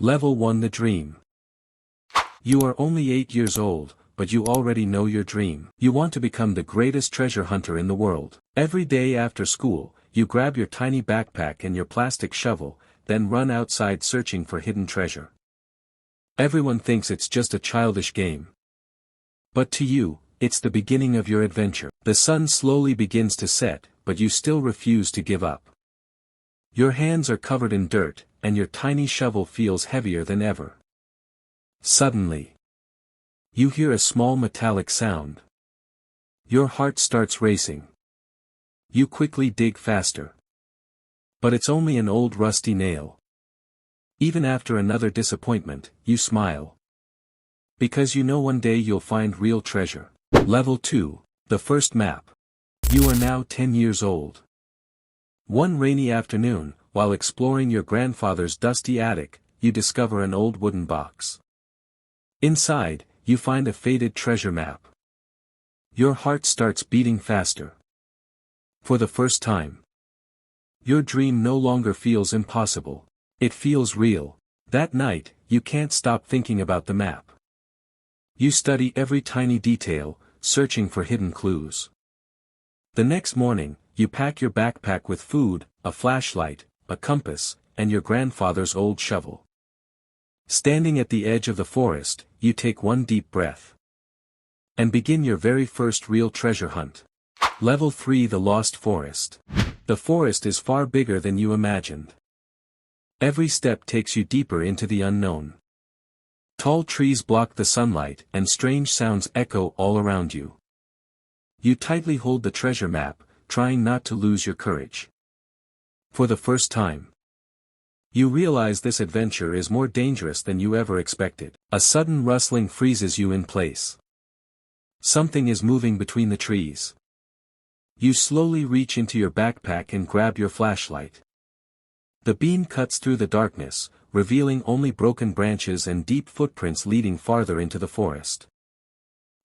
Level 1 The Dream. You are only 8 years old, but you already know your dream. You want to become the greatest treasure hunter in the world. Every day after school, you grab your tiny backpack and your plastic shovel, then run outside searching for hidden treasure. Everyone thinks it's just a childish game. But to you, it's the beginning of your adventure. The sun slowly begins to set, but you still refuse to give up. Your hands are covered in dirt, and your tiny shovel feels heavier than ever. Suddenly, you hear a small metallic sound. Your heart starts racing. You quickly dig faster. But it's only an old rusty nail. Even after another disappointment, you smile. Because you know one day you'll find real treasure. Level 2, The First Map. You are now 10 years old. One rainy afternoon, while exploring your grandfather's dusty attic, you discover an old wooden box. Inside, you find a faded treasure map. Your heart starts beating faster. For the first time, your dream no longer feels impossible. It feels real. That night, you can't stop thinking about the map. You study every tiny detail, searching for hidden clues. The next morning, you pack your backpack with food, a flashlight, a compass, and your grandfather's old shovel. Standing at the edge of the forest, you take one deep breath. And begin your very first real treasure hunt. Level 3 The Lost Forest. The forest is far bigger than you imagined. Every step takes you deeper into the unknown. Tall trees block the sunlight and strange sounds echo all around you. You tightly hold the treasure map, trying not to lose your courage. For the first time, you realize this adventure is more dangerous than you ever expected. A sudden rustling freezes you in place. Something is moving between the trees. You slowly reach into your backpack and grab your flashlight. The beam cuts through the darkness, revealing only broken branches and deep footprints leading farther into the forest.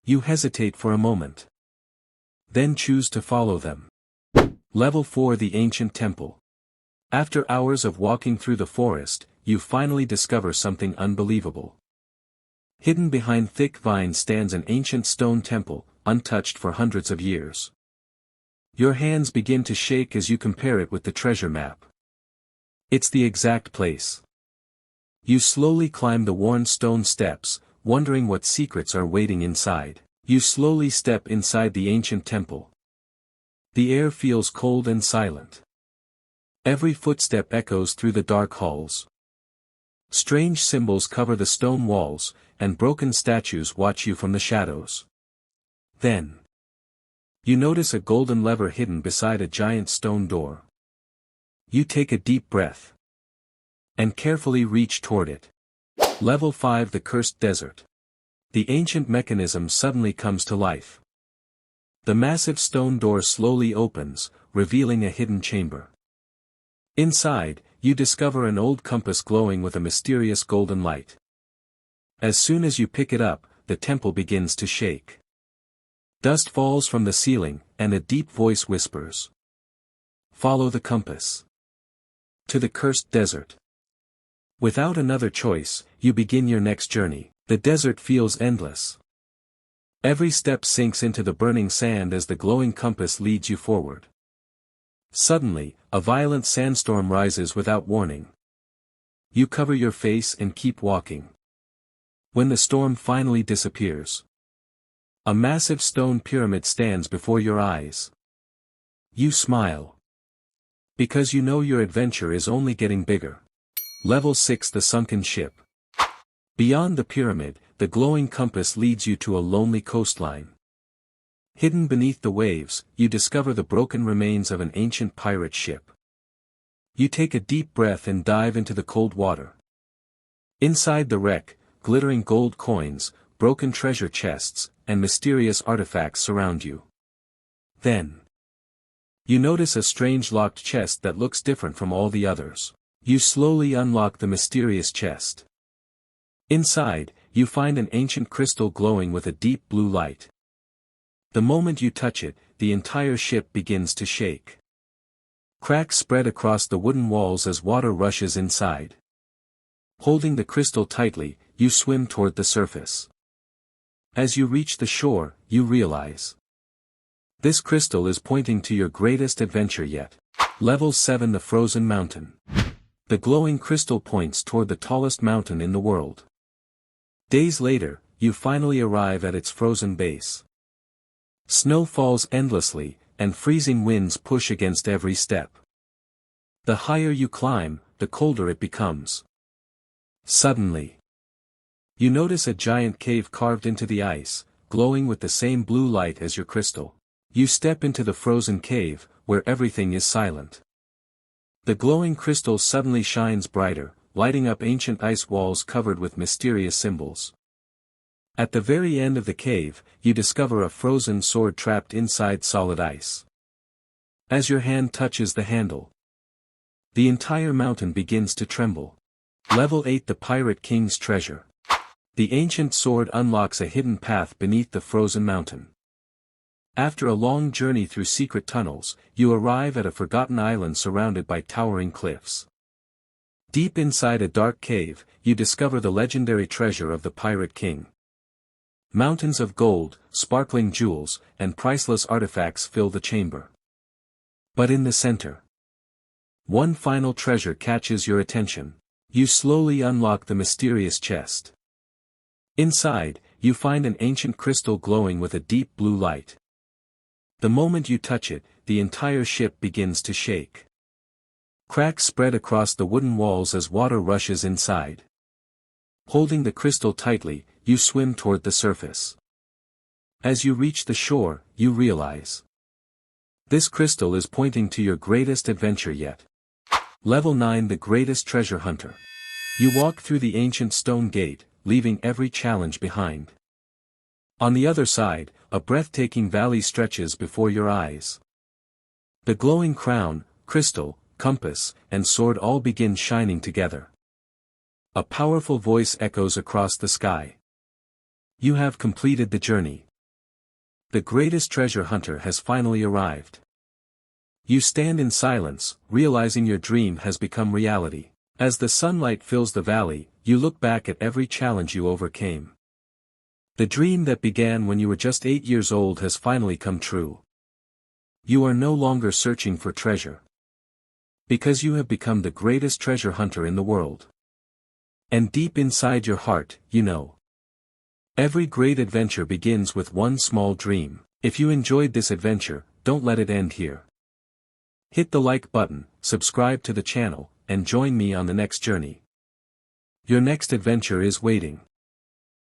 You hesitate for a moment. Then choose to follow them. Level 4 The Ancient Temple. After hours of walking through the forest, you finally discover something unbelievable. Hidden behind thick vines stands an ancient stone temple, untouched for hundreds of years. Your hands begin to shake as you compare it with the treasure map. It's the exact place. You slowly climb the worn stone steps, wondering what secrets are waiting inside. You slowly step inside the ancient temple. The air feels cold and silent. Every footstep echoes through the dark halls. Strange symbols cover the stone walls, and broken statues watch you from the shadows. Then, you notice a golden lever hidden beside a giant stone door. You take a deep breath and carefully reach toward it. Level 5 The Cursed Desert. The ancient mechanism suddenly comes to life. The massive stone door slowly opens, revealing a hidden chamber. Inside, you discover an old compass glowing with a mysterious golden light. As soon as you pick it up, the temple begins to shake. Dust falls from the ceiling, and a deep voice whispers, "Follow the compass to the cursed desert." Without another choice, you begin your next journey. The desert feels endless. Every step sinks into the burning sand as the glowing compass leads you forward. Suddenly, a violent sandstorm rises without warning. You cover your face and keep walking. When the storm finally disappears, a massive stone pyramid stands before your eyes. You smile. Because you know your adventure is only getting bigger. Level 6 The Sunken Ship. Beyond the pyramid, the glowing compass leads you to a lonely coastline. Hidden beneath the waves, you discover the broken remains of an ancient pirate ship. You take a deep breath and dive into the cold water. Inside the wreck, glittering gold coins, broken treasure chests, and mysterious artifacts surround you. Then, you notice a strange locked chest that looks different from all the others. You slowly unlock the mysterious chest. Inside, you find an ancient crystal glowing with a deep blue light. The moment you touch it, the entire ship begins to shake. Cracks spread across the wooden walls as water rushes inside. Holding the crystal tightly, you swim toward the surface. As you reach the shore, you realize this crystal is pointing to your greatest adventure yet. Level 7, the Frozen Mountain. The glowing crystal points toward the tallest mountain in the world. Days later, you finally arrive at its frozen base. Snow falls endlessly, and freezing winds push against every step. The higher you climb, the colder it becomes. Suddenly, you notice a giant cave carved into the ice, glowing with the same blue light as your crystal. You step into the frozen cave, where everything is silent. The glowing crystal suddenly shines brighter, lighting up ancient ice walls covered with mysterious symbols. At the very end of the cave, you discover a frozen sword trapped inside solid ice. As your hand touches the handle, the entire mountain begins to tremble. Level 8, the Pirate King's Treasure. The ancient sword unlocks a hidden path beneath the frozen mountain. After a long journey through secret tunnels, you arrive at a forgotten island surrounded by towering cliffs. Deep inside a dark cave, you discover the legendary treasure of the Pirate King. Mountains of gold, sparkling jewels, and priceless artifacts fill the chamber. But in the center, one final treasure catches your attention. You slowly unlock the mysterious chest. Inside, you find an ancient crystal glowing with a deep blue light. The moment you touch it, the entire ship begins to shake. Cracks spread across the wooden walls as water rushes inside. Holding the crystal tightly, you swim toward the surface. As you reach the shore, you realize this crystal is pointing to your greatest adventure yet. Level 9, the Greatest Treasure Hunter. You walk through the ancient stone gate, leaving every challenge behind. On the other side, a breathtaking valley stretches before your eyes. The glowing crown, crystal, compass, and sword all begin shining together. A powerful voice echoes across the sky. You have completed the journey. The greatest treasure hunter has finally arrived. You stand in silence, realizing your dream has become reality. As the sunlight fills the valley, you look back at every challenge you overcame. The dream that began when you were just 8 years old has finally come true. You are no longer searching for treasure, because you have become the greatest treasure hunter in the world. And deep inside your heart, you know, every great adventure begins with one small dream. If you enjoyed this adventure, don't let it end here. Hit the like button, subscribe to the channel, and join me on the next journey. Your next adventure is waiting.